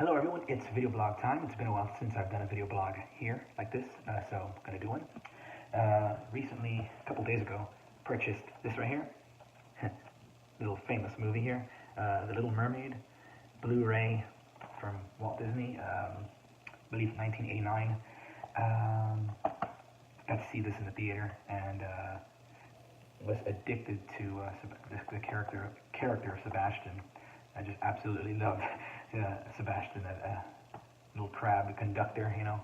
Hello everyone, it's video blog time. It's been a while since I've done a video blog here like this, so I'm going to do one. Recently, a couple days ago, purchased this right here, little famous movie here, The Little Mermaid, Blu Ray from Walt Disney, I believe 1989. Got to see this in the theater and was addicted to the character of Sebastian. I just absolutely loved Sebastian, that little crab conductor, you know.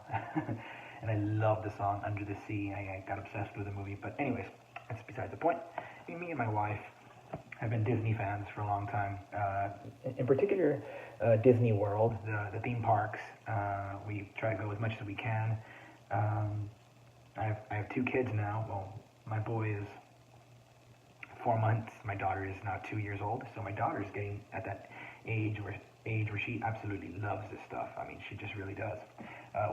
And I loved the song Under the Sea. I got obsessed with the movie. But anyways, that's besides the point. Me and my wife have been Disney fans for a long time. In particular, Disney World, the theme parks. We try to go as much as we can. I have two kids now. Well, my boy is 4 months. My daughter is now 2 years old. So my daughter is getting at that age where she absolutely loves this stuff. I mean, she just really does.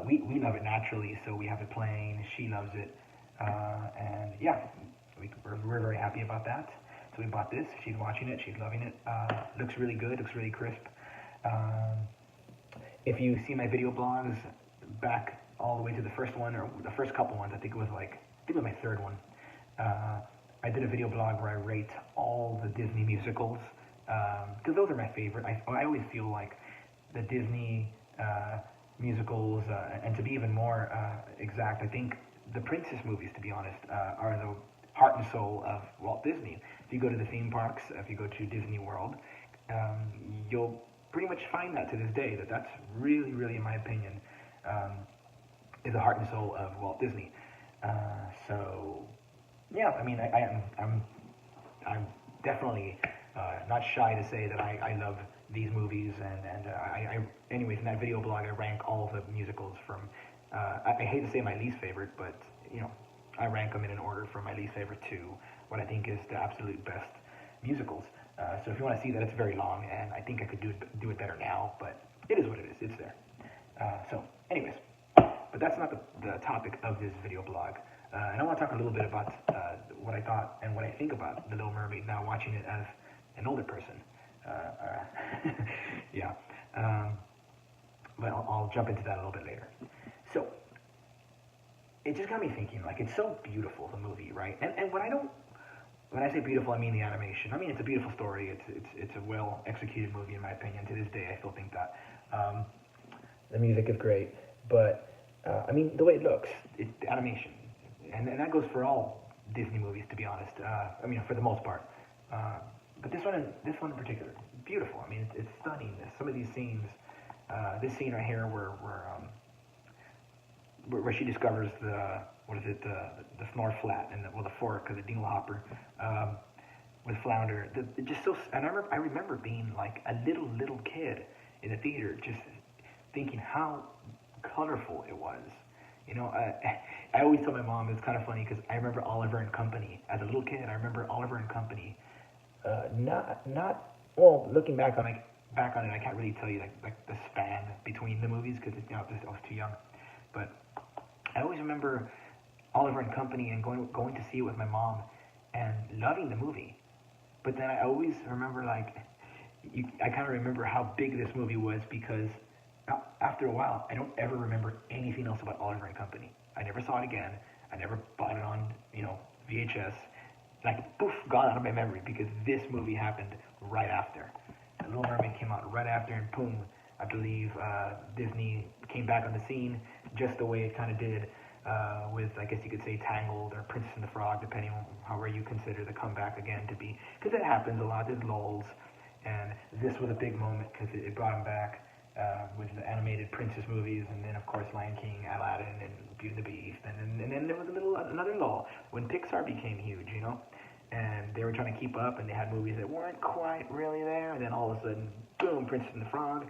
We love it naturally, so we have it playing. She loves it, and yeah, we're very happy about that. So we bought this. She's watching it. She's loving it. Looks really good. Looks really crisp. If you see my video blogs back all the way to the first one, or the first couple ones, I think it was my third one. I did a video blog where I rate all the Disney musicals, because those are my favorite. I always feel like the Disney musicals, and to be even more exact, I think the princess movies, to be honest, are the heart and soul of Walt Disney. If you go to the theme parks, if you go to Disney World, you'll pretty much find that to this day, that's really, really, in my opinion, is the heart and soul of Walt Disney. So yeah, I mean, I'm definitely not shy to say that I love these movies, and anyways, in that video blog, I rank all of the musicals from, I hate to say my least favorite, but, you know, I rank them in an order from my least favorite to what I think is the absolute best musicals. So if you want to see that, it's very long, and I think I could do it better now, but it is what it is, it's there. So anyways, but that's not the topic of this video blog. And I want to talk a little bit about what I thought and what I think about The Little Mermaid now, watching it as an older person. Yeah. But I'll jump into that a little bit later. So, it just got me thinking, like, it's so beautiful, the movie, right? And when I say beautiful, I mean the animation. I mean, it's a beautiful story. It's a well-executed movie, in my opinion. To this day, I still think that. The music is great, but, I mean, the way it looks, the animation, and that goes for all Disney movies, to be honest. I mean, for the most part. But this one in particular, beautiful. I mean, it's stunning. Some of these scenes, this scene right here, where she discovers the Snorflat and the fork of the dinglehopper, with Flounder. It just so. And I remember being like a little kid in the theater, just thinking how colorful it was. You know, I always tell my mom, it's kind of funny because I remember Oliver and Company as a little kid. I remember Oliver and Company. Well, looking back on it, I can't really tell you like the span between the movies because I was too young. But I always remember Oliver and Company and going to see it with my mom and loving the movie. But then I always remember I kind of remember how big this movie was because after a while, I don't ever remember anything else about Oliver and Company. I never saw it again. I never bought it on, VHS. Like, poof, gone out of my memory because this movie happened right after. The Little Mermaid came out right after, and boom, I believe Disney came back on the scene just the way it kind of did with, I guess you could say, Tangled or Princess and the Frog, depending on however you consider the comeback again to be. Because it happens a lot, there's lulls, and this was a big moment because it brought them back. With the animated princess movies, and then of course Lion King, Aladdin, and Beauty and the Beast, and then there was another lull when Pixar became huge, and they were trying to keep up, and they had movies that weren't quite really there, and then all of a sudden, boom, Princess and the Frog,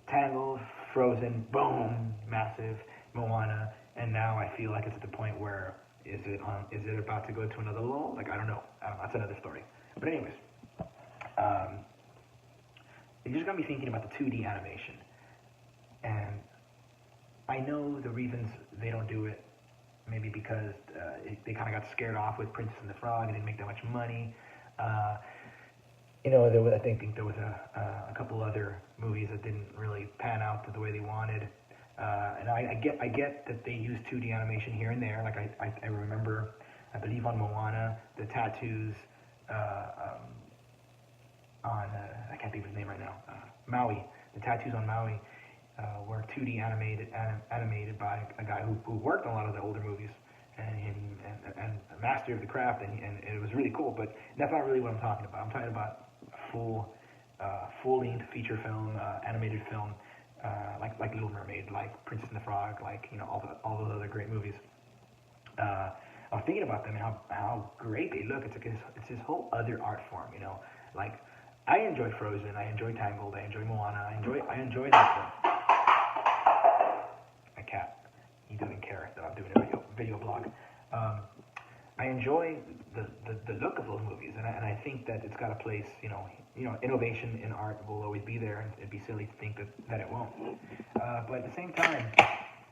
Tangled, Frozen, boom, massive, Moana, and now I feel like it's at the point where is it about to go to another lull? Like I don't know. That's another story. But anyways. It just got me thinking about the 2D animation. And I know the reasons they don't do it, maybe because they kind of got scared off with Princess and the Frog and didn't make that much money. I think there was a couple other movies that didn't really pan out to the way they wanted. And I get that they use 2D animation here and there. Like I remember, I believe on Moana, the tattoos on I can't think of his name right now. Maui, the tattoos on Maui were 2D animated by a guy who worked on a lot of the older movies and a master of the craft, and it was really cool. But that's not really what I'm talking about. I'm talking about full-length feature film, animated film, like Little Mermaid, like Princess and the Frog, like all those other great movies. I was thinking about them and how great they look. It's this whole other art form, Like I enjoy Frozen, I enjoy Tangled, I enjoy Moana, I enjoy that. My cat, he doesn't care that I'm doing a video blog. I enjoy the look of those movies, and I think that it's got a place. Innovation in art will always be there, and it'd be silly to think that it won't. But at the same time,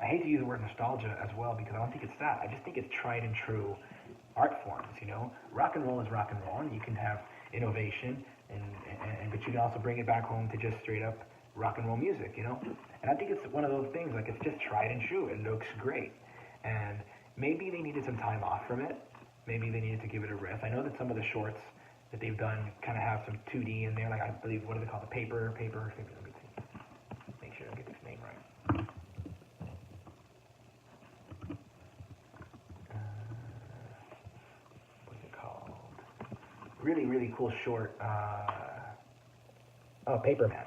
I hate to use the word nostalgia as well, because I don't think it's that. I just think it's tried and true art forms. Rock and roll is rock and roll, and you can have innovation, but you can also bring it back home to just straight up rock and roll music. And I think it's one of those things, like it's just tried and true. It looks great, and maybe they needed some time off from it. Maybe they needed to give it a rest. I know that some of the shorts that they've done kind of have some 2D in there, like I believe, what do they call the paper? Let me see. Make sure I get this name right. What's it called? Really, really cool short. Paperman.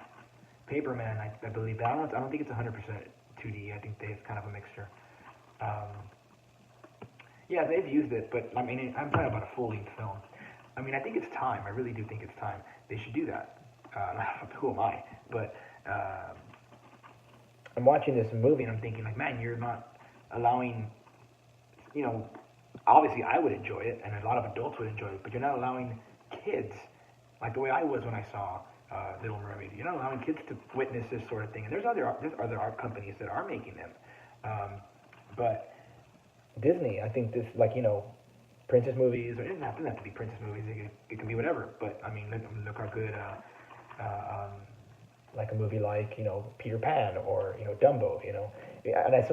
Paperman, I believe that. I don't think it's 100% 2D. I think it's kind of a mixture. Yeah, they've used it, but I mean, I'm talking about a full-length film. I mean, I think it's time. I really do think it's time. They should do that. Who am I? But I'm watching this movie and I'm thinking, like, man, you're not allowing, obviously I would enjoy it and a lot of adults would enjoy it, but you're not allowing kids, like the way I was when I saw Little Mermaid. You're not allowing kids to witness this sort of thing. And there's other art companies that are making them. But Disney, I think this, princess movies, or it doesn't have to be princess movies, it can be whatever, but I mean, look how good, like a movie like, Peter Pan, or, Dumbo, and it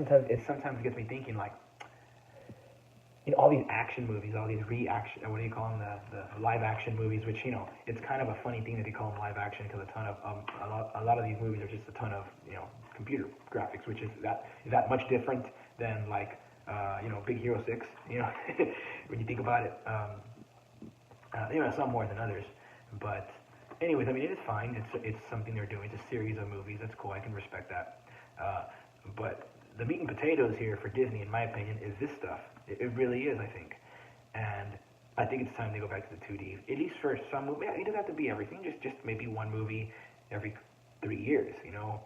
sometimes gets me thinking, like, all these action movies, all these reaction, what do you call them, the live action movies, which, it's kind of a funny thing that they call them live action, because a lot of these movies are just a ton of, computer graphics, which is that much different than, like, Big Hero 6, when you think about it, some more than others, but anyways, I mean, it is fine, it's something they're doing, it's a series of movies, that's cool, I can respect that, but the meat and potatoes here for Disney, in my opinion, is this stuff. It really is, I think, and I think it's time to go back to the 2D, at least for some movies. It doesn't have to be everything, just maybe one movie every 3 years,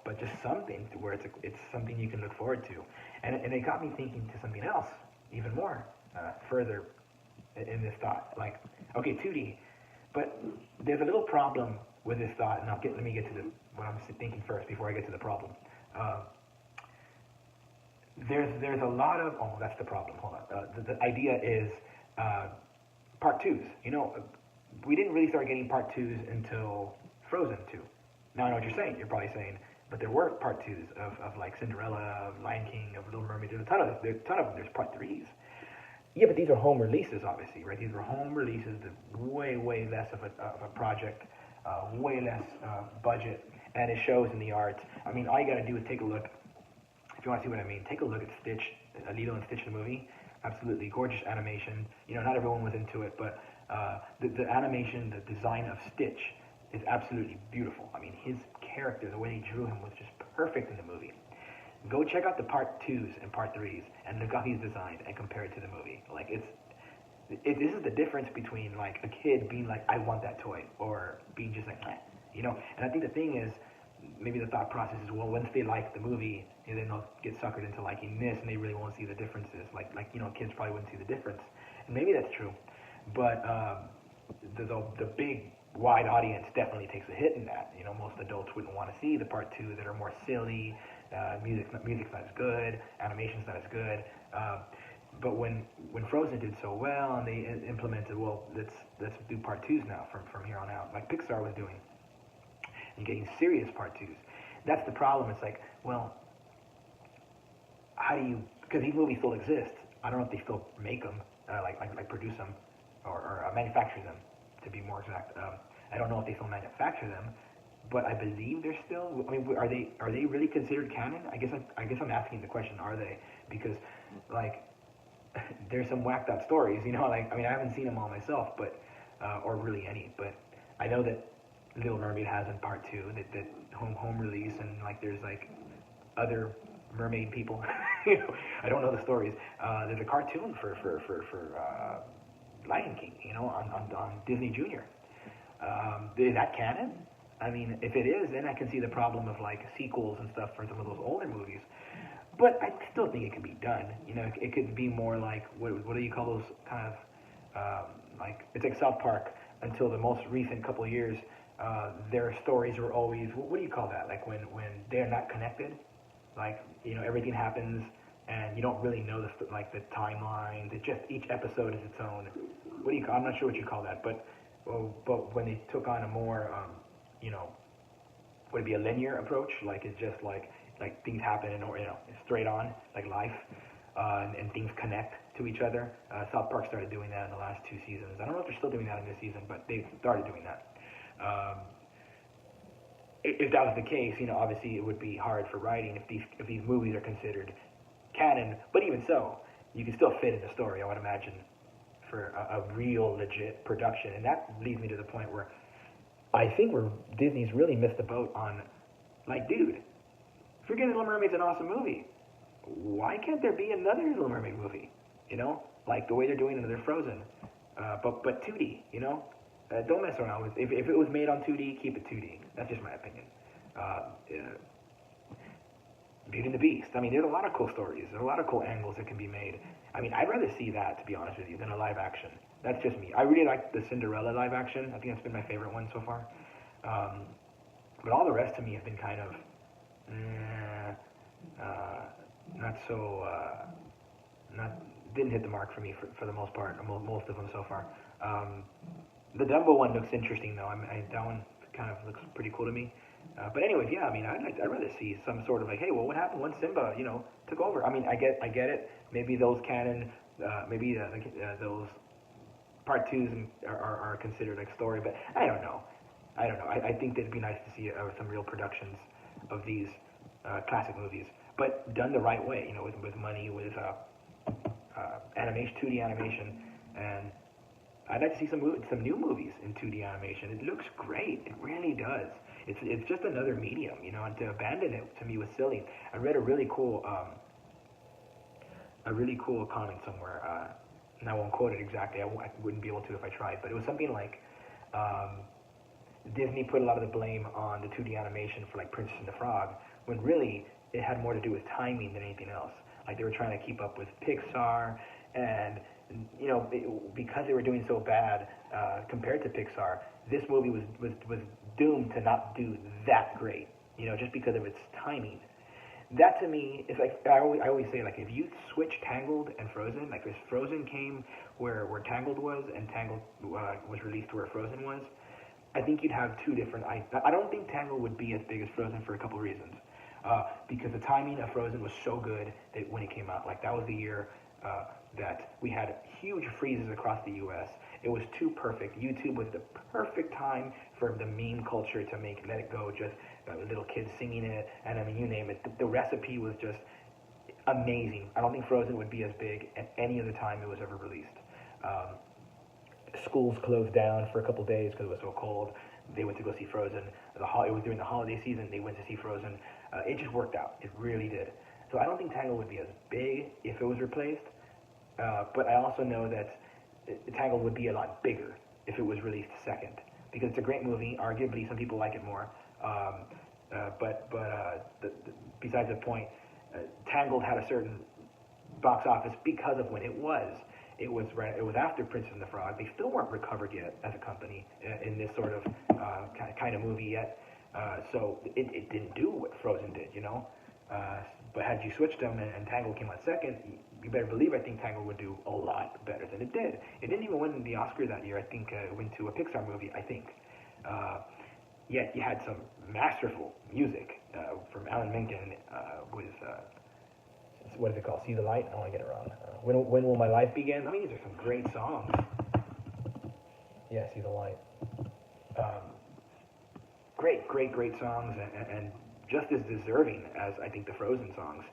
but just something to where it's something you can look forward to. And it got me thinking to something else, even more, further in this thought. Like, okay, 2D, but there's a little problem with this thought, and let me get to what I'm thinking first before I get to the problem. There's a lot of, that's the problem, hold on. The idea is part 2s. We didn't really start getting part 2s until Frozen 2. Now I know what you're saying. You're probably saying, but there were part 2s of like Cinderella, of Lion King, of Little Mermaid. There's a ton of them. There's part 3s. Yeah, but these are home releases, obviously, right? These were home releases. Way less of a project, way less budget, and it shows in the art. I mean, all you gotta do is take a look. If you want to see what I mean, take a look at Stitch, Lilo and Stitch the movie. Absolutely gorgeous animation. Not everyone was into it, but the animation, the design of Stitch is absolutely beautiful. I mean, his character, the way they drew him was just perfect in the movie. Go check out the part 2s and part 3s and look how he's designed and compare it to the movie. Like, this is the difference between, like, a kid being like, I want that toy, or being just like, eh, And I think the thing is, maybe the thought process is, well, once they like the movie, then they'll get suckered into liking this, and they really won't see the differences. Like kids probably wouldn't see the difference, and maybe that's true. But the big wide audience definitely takes a hit in that. Most adults wouldn't want to see the part 2 that are more silly. Music's not as good. Animation's not as good. But when Frozen did so well, and they implemented, well, let's do part twos now from here on out, like Pixar was doing, and getting serious part twos. That's the problem. It's like, well, how do you? Because these movies still exist. I don't know if they still make them, like produce them, or manufacture them, to be more exact. I don't know if they still manufacture them, but I believe they're still. I mean, are they really considered canon? I guess I'm asking the question. Are they? Because like there's some whacked out stories, you know. Like I mean, I haven't seen them all myself, but or really any. But I know that Little Mermaid has in part two that home release, and like there's like other mermaid people. You know, I don't know the stories. There's a cartoon for Lion King, you know, on Disney Junior. Is that canon? I mean, if it is, then I can see the problem of like sequels and stuff for some of those older movies. But I still think it can be done. You know, it could be more like what do you call those kind of like it's like South Park until the most recent couple of years. Their stories were always what do you call that? Like when they're not connected, like you know everything happens and you don't really know the timeline. It just each episode is its own. What do you? I'm not sure what you call that, but when they took on a more you know, would it be a linear approach? Like it's just like things happen and you know straight on like life, and things connect to each other. South Park started doing that in the last 2 seasons. I don't know if they're still doing that in this season, but they started doing that. If that was the case, you know, obviously it would be hard for writing if these movies are considered canon. But even so, you can still fit in the story, I would imagine, for a real legit production. And that leads me to the point where I think Disney's really missed the boat on, like, dude, forget Little Mermaid's an awesome movie. Why can't there be another Little Mermaid movie? You know, like the way they're doing another Frozen, but 2D. You know, don't mess around with. If it was made on 2D, keep it 2D. That's just my opinion. Beauty and the Beast. I mean, there's a lot of cool stories. There's a lot of cool angles that can be made. I mean, I'd rather see that, to be honest with you, than a live action. That's just me. I really like the Cinderella live action. I think that's been my favorite one so far. But all the rest to me have been kind of not so didn't hit the mark for me for the most part. Most of them so far. The Dumbo one looks interesting though. That one kind of looks pretty cool to me. But anyways, yeah. I mean, I'd rather see some sort of like, hey, well, what happened when Simba, you know, took over? I mean, I get it. Maybe those canon, maybe those part twos are considered like story, but I don't know. I think it'd be nice to see some real productions of these classic movies, but done the right way, you know, with money, with animation, 2D animation, and I'd like to see some new movies in 2D animation. It looks great. It really does. It's just another medium, you know, and to abandon it to me was silly. I read a really cool comment somewhere, and I won't quote it exactly. I wouldn't be able to if I tried, but it was something like Disney put a lot of the blame on the 2D animation for like Princess and the Frog, when really it had more to do with timing than anything else. Like they were trying to keep up with Pixar, and you know, because they were doing so bad compared to Pixar, this movie was doomed to not do that great. You know, just because of its timing. That to me is like I always say, like if you switch Tangled and Frozen, like if Frozen came where Tangled was and Tangled was released to where Frozen was, I think you'd have two different. I don't think Tangled would be as big as Frozen for a couple of reasons. Because the timing of Frozen was so good that when it came out, like that was the year that we had huge freezes across the U.S. It was too perfect. YouTube was the perfect time for the meme culture to make Let It Go, just little kids singing it, and I mean, you name it. The recipe was just amazing. I don't think Frozen would be as big at any other time it was ever released. Schools closed down for a couple days because it was so cold. They went to go see Frozen. It was during the holiday season. They went to see Frozen. It just worked out. It really did. So I don't think Tangled would be as big if it was replaced. But I also know that Tangled would be a lot bigger if it was released second, because it's a great movie. Arguably, some people like it more. Besides the point, Tangled had a certain box office because of when it was. It was after Princess and the Frog. They still weren't recovered yet as a company in this sort of kind of movie yet. So it didn't do what Frozen did, you know. But had you switched them and Tangled came out second, you better believe I think Tangled would do a lot better than it did. It didn't even win the Oscar that year. I think it went to a Pixar movie, I think. Yet you had some masterful music from Alan Menken with, what is it called? See the Light? I don't want to get it wrong. When Will My Life Begin? I mean, these are some great songs. Yeah, See the Light. Great songs, and just as deserving as I think the Frozen songs.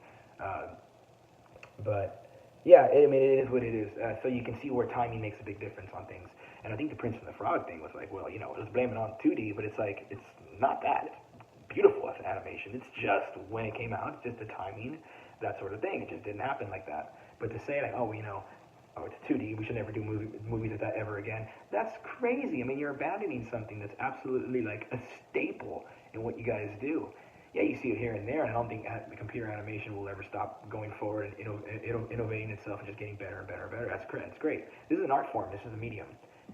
But yeah, I mean, it is what it is. So you can see where timing makes a big difference on things. And I think the Prince and the Frog thing was like, well, let's blame it on 2D, but it's like, it's not that. It's beautiful as animation. It's just when it came out, it's just the timing, that sort of thing. It just didn't happen like that. But to say like, oh, it's 2D, we should never do movies like that ever again, that's crazy. I mean, you're abandoning something that's absolutely like a staple in what you guys do. Yeah, you see it here and there, and I don't think computer animation will ever stop going forward and innovating itself and just getting better and better and better. That's great. This is an art form. This is a medium.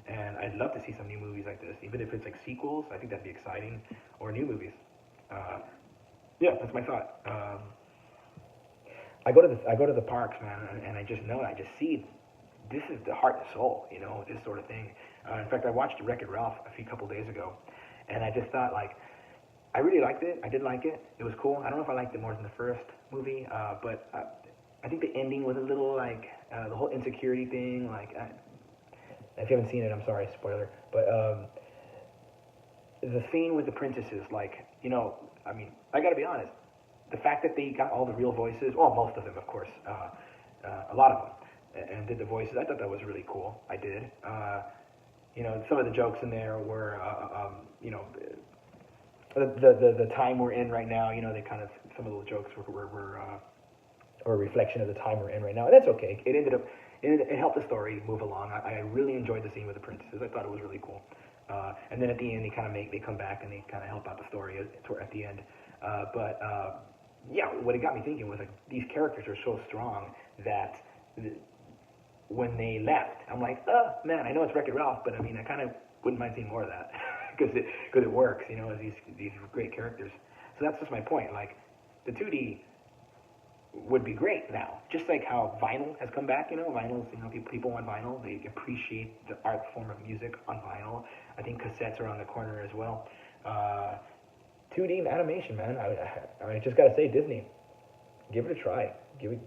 And I'd love to see some new movies like this, even if it's like sequels. I think that'd be exciting, or new movies. Yeah, that's my thought. I go to the parks, man, and I just know, I just see this is the heart and soul, this sort of thing. In fact, I watched Wreck-It Ralph a couple days ago, and I just thought, like, I really liked it. I did like it. It was cool. I don't know if I liked it more than the first movie, but I think the ending was a little like the whole insecurity thing. Like, if you haven't seen it, I'm sorry, spoiler. But the scene with the princesses, like, I mean, I got to be honest. The fact that they got all the real voices, well, most of them, of course, a lot of them, and did the voices, I thought that was really cool. I did. Some of the jokes in there were, the time we're in right now, they kind of, some of those jokes were a reflection of the time we're in right now, and that's okay. It helped the story move along. I really enjoyed the scene with the princesses. I thought it was really cool. And then at the end, they come back and they kind of help out the story at the end. Yeah, what it got me thinking was like these characters are so strong that when they left, I'm like, man, I know it's Wreck-It Ralph, but I mean, I kind of wouldn't mind seeing more of that because it works, as these great characters. So that's just my point. Like, the 2D would be great now, just like how vinyl has come back. Vinyls, people want vinyl. They appreciate the art form of music on vinyl. I think cassettes are on the corner as well. 2D animation, man. I just gotta say, Disney, give it a try.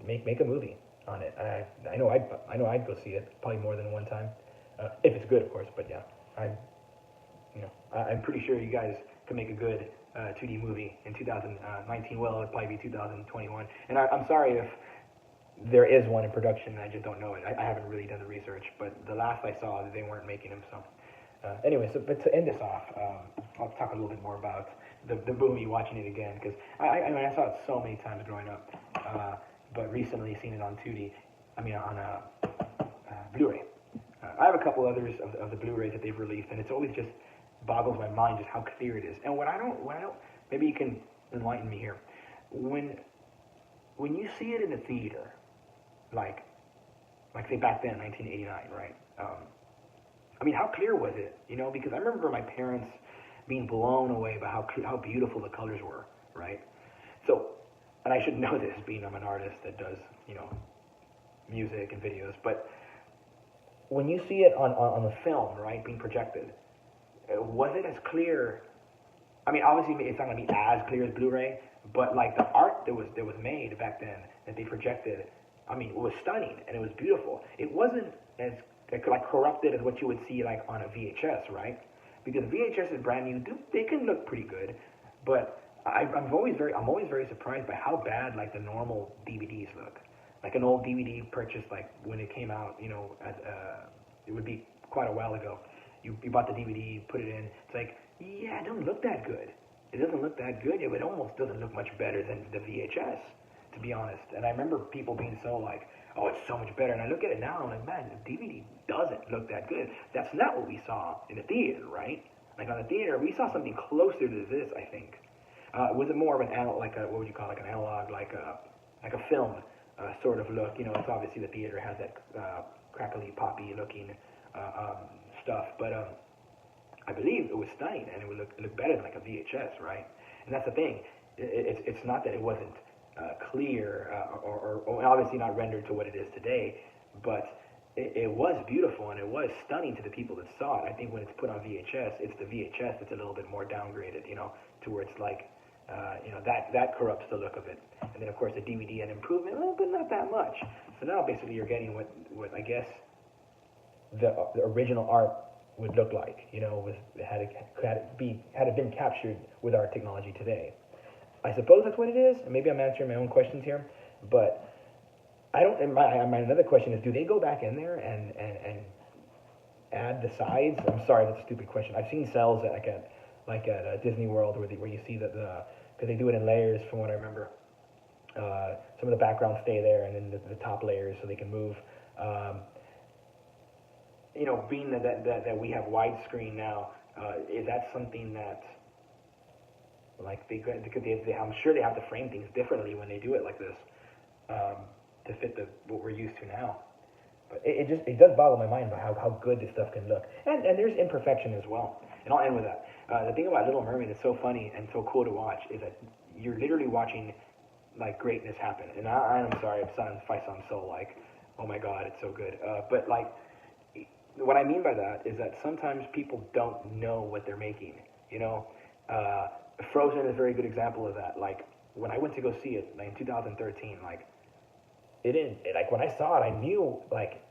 Make a movie on it. I know I'd go see it probably more than one time, if it's good, of course. But yeah, I'm pretty sure you guys can make a good 2D movie in 2019. Well, it'll probably be 2021. And I'm sorry if there is one in production and I just don't know it. I haven't really done the research, but the last I saw, they weren't making them. So anyway, but to end this off, I'll talk a little bit more about the movie, watching it again, because I mean, I saw it so many times growing up, but recently seen it on 2D. I mean, on Blu Ray. I have a couple others of the Blu Rays that they've released, and it's always just boggles my mind just how clear it is. And what I don't, maybe you can enlighten me here. When you see it in the theater, like say back then, 1989, right? I mean, how clear was it? Because I remember my parents being blown away by how beautiful the colors were, right? So, and I should know this, being I'm an artist that does, music and videos, but when you see it on the film, right, being projected, was it as clear? I mean, obviously it's not going to be as clear as Blu-ray, but like the art that was made back then that they projected, I mean, it was stunning and it was beautiful. It wasn't as like corrupted as what you would see like on a VHS, right? Because VHS is brand new. They can look pretty good, but I'm always very surprised by how bad like the normal DVDs look. Like an old DVD purchased like when it came out, it would be quite a while ago. You bought the DVD, put it in. It's like, yeah, it doesn't look that good. It doesn't look that good. It almost doesn't look much better than the VHS, to be honest. And I remember people being so like, oh, it's so much better. And I look at it now, I'm like, man, the DVD doesn't look that good. That's not what we saw in the theater, right? Like on the theater, we saw something closer to this, I think. Was it more of an analog, like what would you call it, like an analog, like a film sort of look? It's obviously the theater has that crackly, poppy looking stuff, but I believe it was stunning and it would look better than like a VHS, right? And that's the thing. It's not that it wasn't clear, or obviously not rendered to what it is today, but it was beautiful and it was stunning to the people that saw it. I think when it's put on VHS, it's the VHS that's a little bit more downgraded, to where it's like, that corrupts the look of it. And then of course the DVD had improvement, but not that much. So now basically you're getting what I guess the original art would look like, had it been captured with our technology today. I suppose that's what it is. Maybe I'm answering my own questions here, but I don't. And my another question is, do they go back in there and add the sides? I'm sorry, that's a stupid question. I've seen cells like at Disney World where you see that because they do it in layers from what I remember. Some of the backgrounds stay there, and then the top layers so they can move. Being that we have widescreen now, is that something that like I'm sure they have to frame things differently when they do it like this to fit what we're used to now. But it does boggle my mind about how good this stuff can look, and there's imperfection as well. And I'll end with that. The thing about Little Mermaid that's so funny and so cool to watch is that you're literally watching like greatness happen. And I'm sorry if I sound so like, oh my god, it's so good. But like, what I mean by that is that sometimes people don't know what they're making. Frozen is a very good example of that. Like when I went to go see it in 2013, like when I saw it, I knew like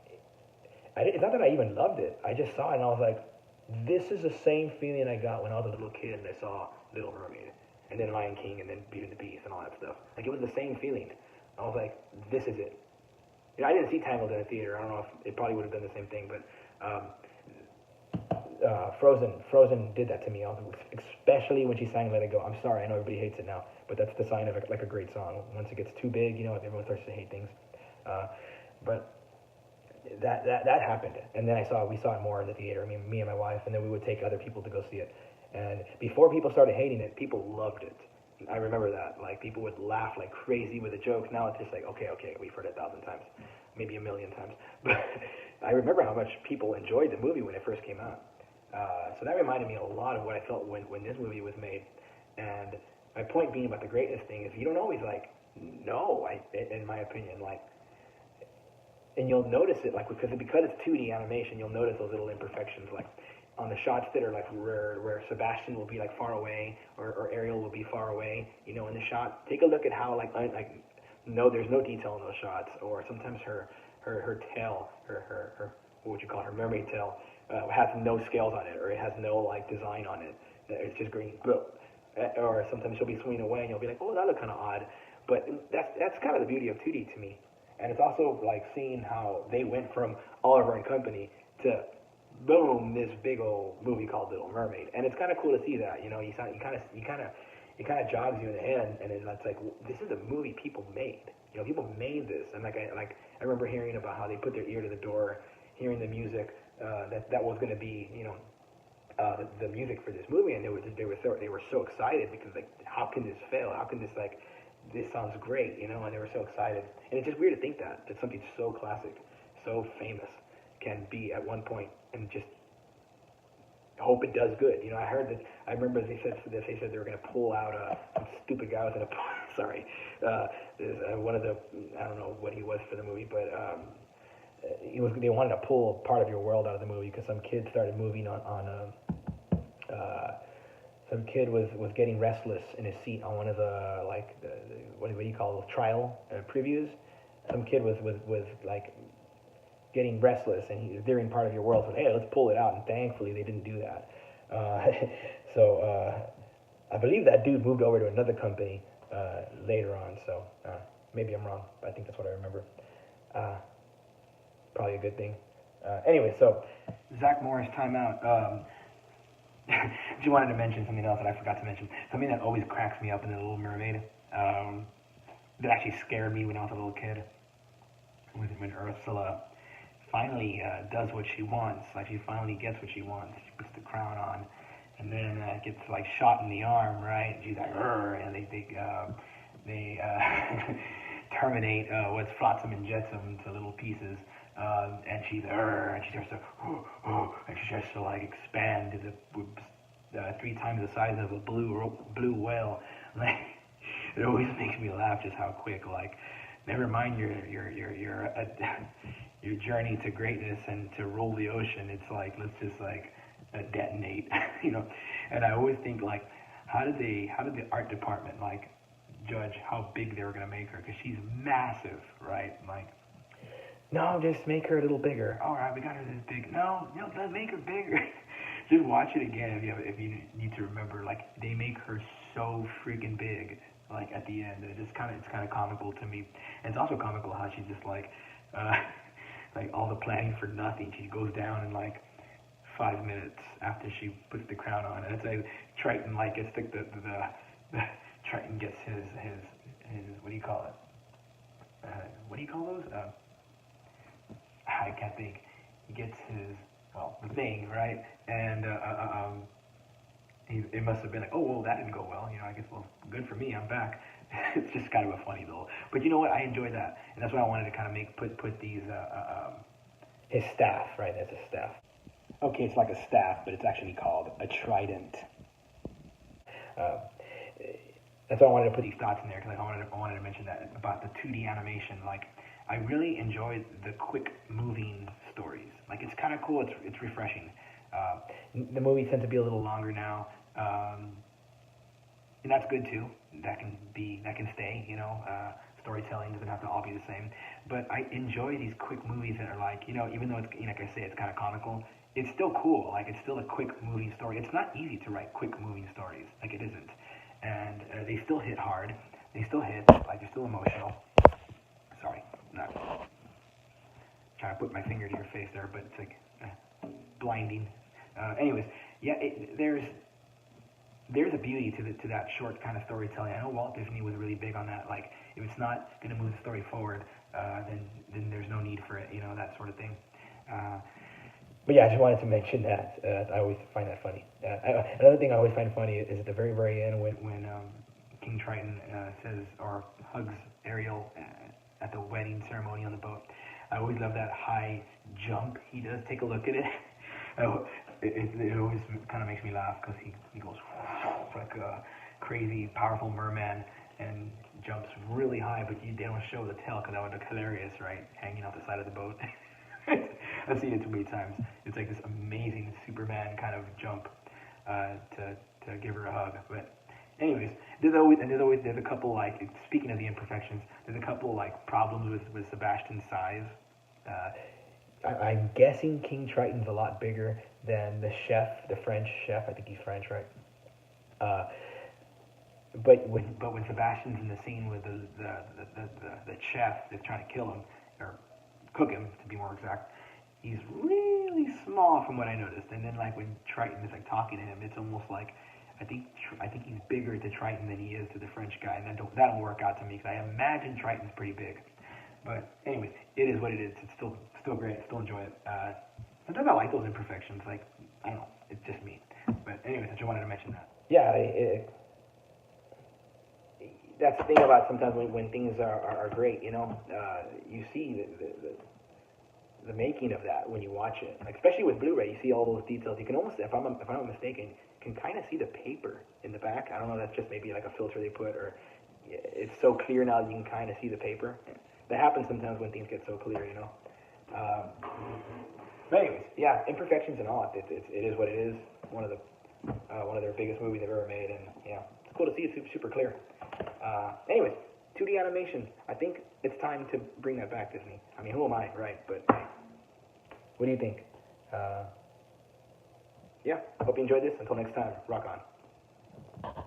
it's not that I even loved it. I just saw it and I was like, this is the same feeling I got when I was a little kid and I saw Little Mermaid, and then Lion King, and then Beauty and the Beast, and all that stuff. Like it was the same feeling. I was like, this is it. I didn't see Tangled in a theater. I don't know if it probably would have done the same thing, but Frozen did that to me. Especially when she sang "Let It Go." I'm sorry, I know everybody hates it now, but that's the sign of like a great song. Once it gets too big, everyone starts to hate things. But that happened, and then we saw it more in the theater. I mean, me and my wife, and then we would take other people to go see it. And before people started hating it, people loved it. I remember that. Like people would laugh like crazy with the jokes. Now it's just like, okay, we've heard it 1,000 times, maybe 1,000,000 times. But I remember how much people enjoyed the movie when it first came out. So that reminded me a lot of what I felt when this movie was made. And my point being about the greatness thing is you don't always know, in my opinion, and you'll notice it because it's 2D animation, you'll notice those little imperfections, like on the shots that are like where Sebastian will be like far away or Ariel will be far away, in the shot. Take a look at how there's no detail in those shots, or sometimes her tail, her what would you call her mermaid tail, has no scales on it, or it has no design on it. It's just green. Or sometimes she'll be swimming away and you'll be like, oh, that looks kind of odd. But that's kind of the beauty of 2D to me. And it's also like seeing how they went from Oliver and Company to boom, this big old movie called Little Mermaid. And it's kind of cool to see that. It kind of jogs you in the head, and then it's like, this is a movie people made. People made this. And I remember hearing about how they put their ear to the door, hearing the music that was going to be the music for this movie, and they were so excited because how can this fail? How can this this sounds great, and they were so excited. And it's just weird to think that something so classic, so famous, can be at one point and just hope it does good. I remember they said they were going to pull out some stupid guy was in a sorry, one of the, I don't know what he was for the movie, but they wanted to pull part of your world out of the movie because some kid started moving on some kid was getting restless in his seat on one of the what do you call those trial previews. Some kid was getting restless, and he was during part of your world. So hey, let's pull it out, and thankfully they didn't do that. So I believe that dude moved over to another company later on. So maybe I'm wrong, but I think that's what I remember. Probably a good thing. Anyway, so Zach Morris timeout. She wanted to mention something else that I forgot to mention. Something that always cracks me up in The Little Mermaid, that actually scared me when I was a little kid, when Ursula finally does what she wants. She finally gets what she wants. She puts the crown on, and then gets shot in the arm, right? And she's like, "Rrr," and they terminate what's Flotsam and Jetsam to little pieces. And she's and she starts to and she starts to expand to the 3 times the size of a blue whale. It always makes me laugh just how quick, like, never mind your journey to greatness and to rule the ocean. It's like, let's just like detonate, you know. And I always think like, how did the art department like judge how big they were gonna make her? Because she's massive, right? Like, no, just make her a little bigger. All right, we got her this big. No, let's make her bigger. Just watch it again if you need to remember. Like, they make her so freaking big. Like at the end, it's kind of comical to me. And it's also comical how she's just like all the planning for nothing. She goes down in like 5 minutes after she puts the crown on. And it's like Triton like gets the Triton gets his what do you call it? What do you call those? I can't think. He gets his the thing, right? And it must have been like, oh, well, that didn't go well. You know, I guess, well, good for me, I'm back. It's just kind of a funny little. But you know what? I enjoy that, and that's why I wanted to kind of put these his staff, right? That's a staff. Okay, it's like a staff, but it's actually called a trident. That's why I wanted to put these thoughts in there, because I wanted to mention that about the 2D animation. Like, I really enjoy the quick moving stories. Like, it's kind of cool. It's refreshing. The movies tend to be a little longer now, and that's good too. That can stay. You know, storytelling doesn't have to all be the same. But I enjoy these quick movies that are like, you know, even though it's, like I say, it's kind of comical. It's still cool. Like, it's still a quick moving story. It's not easy to write quick moving stories. Like, it isn't. And they still hit hard. They still hit. Like, they're still emotional. Sorry, not trying to put my finger to your face there, but it's like blinding. Anyways, yeah, there's a beauty to that short kind of storytelling. I know Walt Disney was really big on that. Like, if it's not going to move the story forward, then there's no need for it. You know, that sort of thing. But yeah, I just wanted to mention that. I always find that funny. Another thing I always find funny is at the very, very end when King Triton says or hugs Ariel at the wedding ceremony on the boat. I always love that high jump he does. Take a look at it. It always kind of makes me laugh because he goes like a crazy, powerful merman and jumps really high, but they don't show the tail because that would look hilarious, right? Hanging off the side of the boat. I've seen it too many times. It's like this amazing Superman kind of jump to give her a hug. But anyways, there's a couple, like, speaking of the imperfections, there's a couple like problems with Sebastian's size. I'm guessing King Triton's a lot bigger than the French chef. I think he's French, right? But when Sebastian's in the scene with the chef that's trying to kill him or cook him, to be more exact, he's really small from what I noticed. And then like when Triton is like talking to him, it's almost like I think he's bigger to Triton than he is to the French guy, and that don't work out to me because I imagine Triton's pretty big. But anyways, it is what it is. It's still great. I still enjoy it. Sometimes I like those imperfections. Like, I don't know, it's just me. But anyways, I just wanted to mention that. Yeah, that's the thing about sometimes when things are great. You know, you see the making of that when you watch it. Like, especially with Blu Ray, you see all those details. You can almost, if I'm not mistaken, can kind of see the paper in the back. I don't know. That's just maybe like a filter they put, or it's so clear now that you can kind of see the paper. That happens sometimes when things get so clear, you know. But anyways, yeah, imperfections and all. It is what it is. One of their biggest movies they've ever made, and yeah, it's cool to see it super clear. Anyways, 2D animation. I think it's time to bring that back, Disney. I mean, who am I, right? But hey, what do you think? Yeah, I hope you enjoyed this. Until next time, rock on.